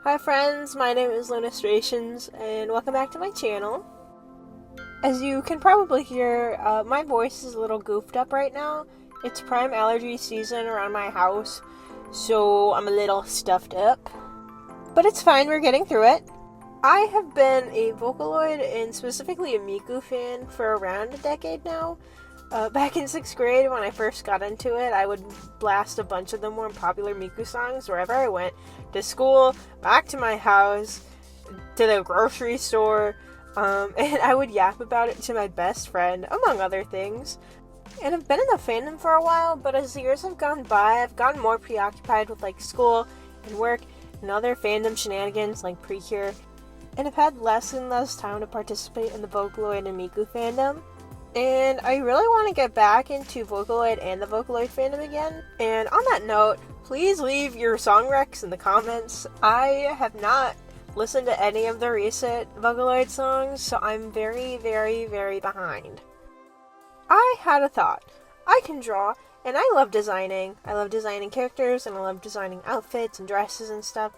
Hi friends, my name is Lunastrations, and welcome back to my channel. As you can probably hear, my voice is a little goofed up right now. It's prime allergy season around my house, so I'm a little stuffed up. But it's fine, we're getting through it. I have been a Vocaloid and specifically a Miku fan for around a decade now. Back in 6th grade, when I first got into it, I would blast a bunch of the more popular Miku songs wherever I went. To school, back to my house, to the grocery store, and I would yap about it to my best friend, among other things. And I've been in the fandom for a while, but as the years have gone by, I've gotten more preoccupied with school and work and other fandom shenanigans like Precure, and I've had less and less time to participate in the Vocaloid and Miku fandom. And I really want to get back into Vocaloid and the Vocaloid fandom again. And on that note, please leave your song recs in the comments. I have not listened to any of the recent Vocaloid songs, so I'm very, very, very behind. I had a thought. I can draw, and I love designing. I love designing characters, and I love designing outfits and dresses and stuff.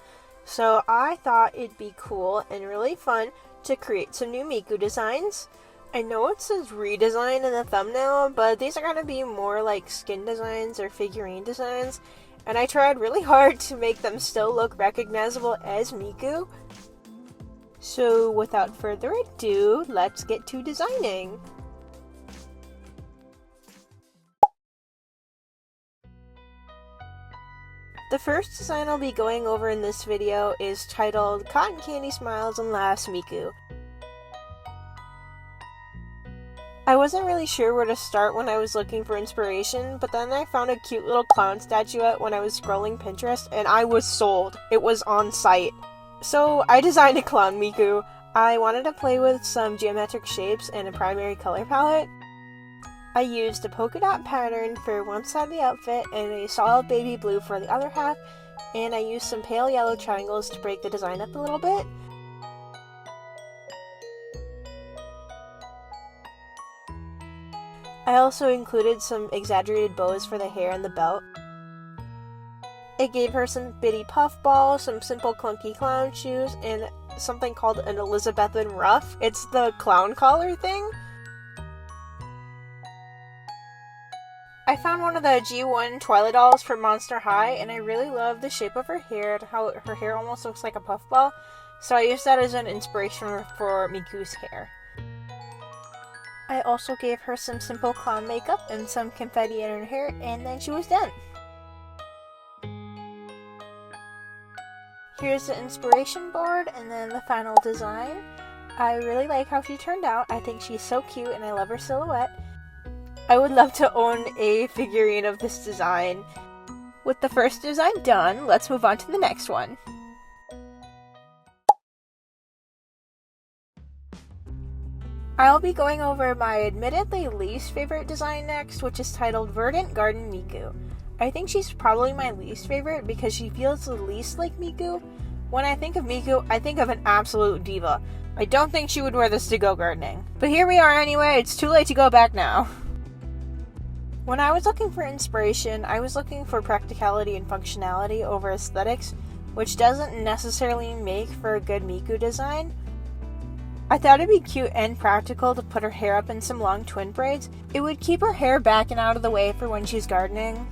So I thought it'd be cool and really fun to create some new Miku designs. I know it says redesign in the thumbnail, but these are going to be more like skin designs or figurine designs, and I tried really hard to make them still look recognizable as Miku. So without further ado, let's get to designing. The first design I'll be going over in this video is titled Cotton Candy Smiles and Laughs Miku. I wasn't really sure where to start when I was looking for inspiration, but then I found a cute little clown statuette when I was scrolling Pinterest, and I was sold. It was on site. So I designed a clown Miku. I wanted to play with some geometric shapes and a primary color palette. I used a polka dot pattern for one side of the outfit and a solid baby blue for the other half, and I used some pale yellow triangles to break the design up a little bit. I also included some exaggerated bows for the hair and the belt. I gave her some bitty puff balls, some simple clunky clown shoes, and something called an Elizabethan ruff. It's the clown collar thing. I found one of the G1 Twilight dolls from Monster High, and I really love the shape of her hair and how her hair almost looks like a puffball, so I used that as an inspiration for Miku's hair. I also gave her some simple clown makeup and some confetti in her hair, and then she was done. Here's the inspiration board and then the final design. I really like how she turned out. I think she's so cute and I love her silhouette. I would love to own a figurine of this design. With the first design done, let's move on to the next one. I'll be going over my admittedly least favorite design next, which is titled Verdant Garden Miku. I think she's probably my least favorite because she feels the least like Miku. When I think of Miku, I think of an absolute diva. I don't think she would wear this to go gardening. But here we are anyway, it's too late to go back now. When I was looking for inspiration, I was looking for practicality and functionality over aesthetics, which doesn't necessarily make for a good Miku design. I thought it'd be cute and practical to put her hair up in some long twin braids. It would keep her hair back and out of the way for when she's gardening.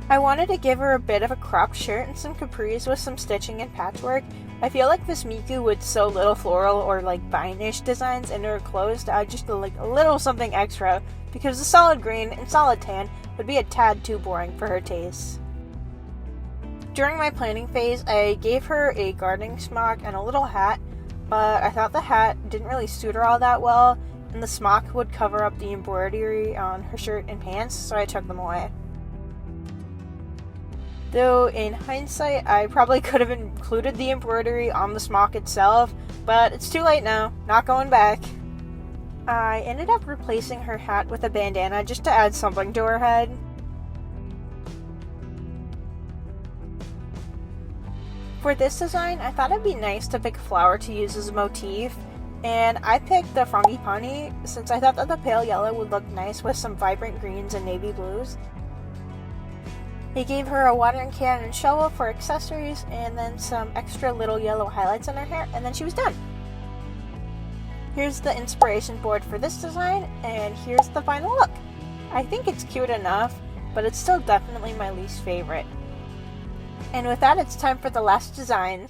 I wanted to give her a bit of a cropped shirt and some capris with some stitching and patchwork. I feel like this Miku would sew little floral or vine-ish designs into her clothes to add just a little something extra, because the solid green and solid tan would be a tad too boring for her taste. During my planning phase, I gave her a gardening smock and a little hat, but I thought the hat didn't really suit her all that well, and the smock would cover up the embroidery on her shirt and pants, so I took them away. Though, in hindsight, I probably could have included the embroidery on the smock itself, but it's too late now, not going back. I ended up replacing her hat with a bandana just to add something to her head. For this design, I thought it'd be nice to pick a flower to use as a motif, and I picked the frangipani since I thought that the pale yellow would look nice with some vibrant greens and navy blues. I gave her a watering can and shovel for accessories, and then some extra little yellow highlights in her hair, and then she was done. Here's the inspiration board for this design, and here's the final look. I think it's cute enough, but it's still definitely my least favorite. And with that, it's time for the last design.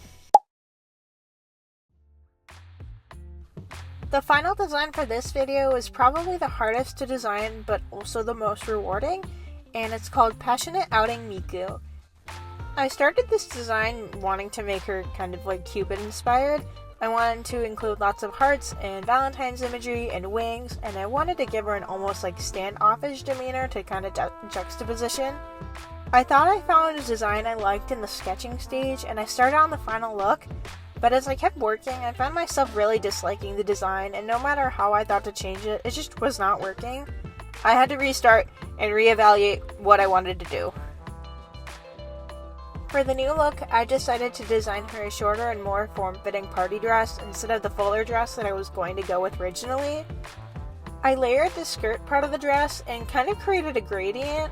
The final design for this video is probably the hardest to design, but also the most rewarding, and it's called Passionate Outing Miku. I started this design wanting to make her kind of like Cupid inspired. I wanted to include lots of hearts and Valentine's imagery and wings, and I wanted to give her an almost like standoffish demeanor to kind of juxtaposition. I thought I found a design I liked in the sketching stage, and I started on the final look, but as I kept working, I found myself really disliking the design, and no matter how I thought to change it, it just was not working. I had to restart and reevaluate what I wanted to do. For the new look, I decided to design her a shorter and more form-fitting party dress instead of the fuller dress that I was going to go with originally. I layered the skirt part of the dress and kind of created a gradient.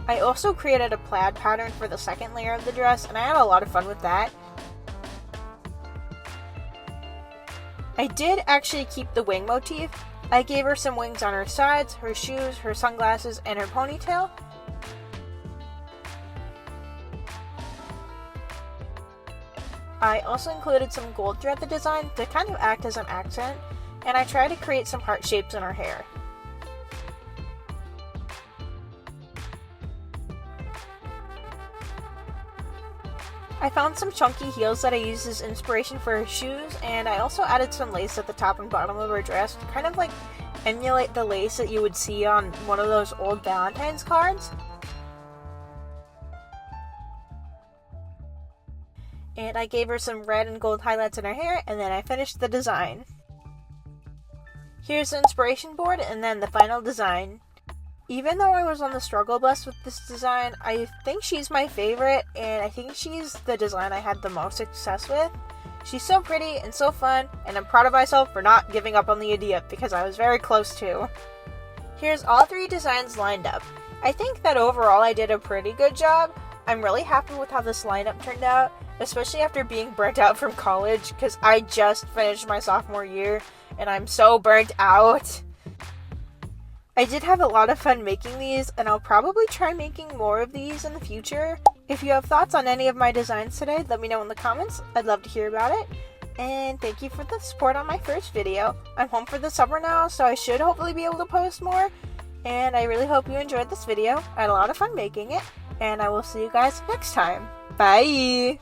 I also created a plaid pattern for the second layer of the dress, and I had a lot of fun with that. I did actually keep the wing motif. I gave her some wings on her sides, her shoes, her sunglasses, and her ponytail. I also included some gold throughout the design to kind of act as an accent, and I tried to create some heart shapes in her hair. I found some chunky heels that I used as inspiration for her shoes, and I also added some lace at the top and bottom of her dress to kind of like emulate the lace that you would see on one of those old Valentine's cards. And I gave her some red and gold highlights in her hair, and then I finished the design. Here's the inspiration board and then the final design. Even though I was on the struggle bus with this design, I think she's my favorite, and I think she's the design I had the most success with. She's so pretty and so fun, and I'm proud of myself for not giving up on the idea because I was very close to. Here's all 3 designs lined up. I think that overall I did a pretty good job. I'm really happy with how this lineup turned out, especially after being burnt out from college because I just finished my sophomore year and I'm so burnt out. I did have a lot of fun making these, and I'll probably try making more of these in the future. If you have thoughts on any of my designs today, let me know in the comments. I'd love to hear about it. And thank you for the support on my first video. I'm home for the summer now, so I should hopefully be able to post more. And I really hope you enjoyed this video. I had a lot of fun making it, and I will see you guys next time. Bye!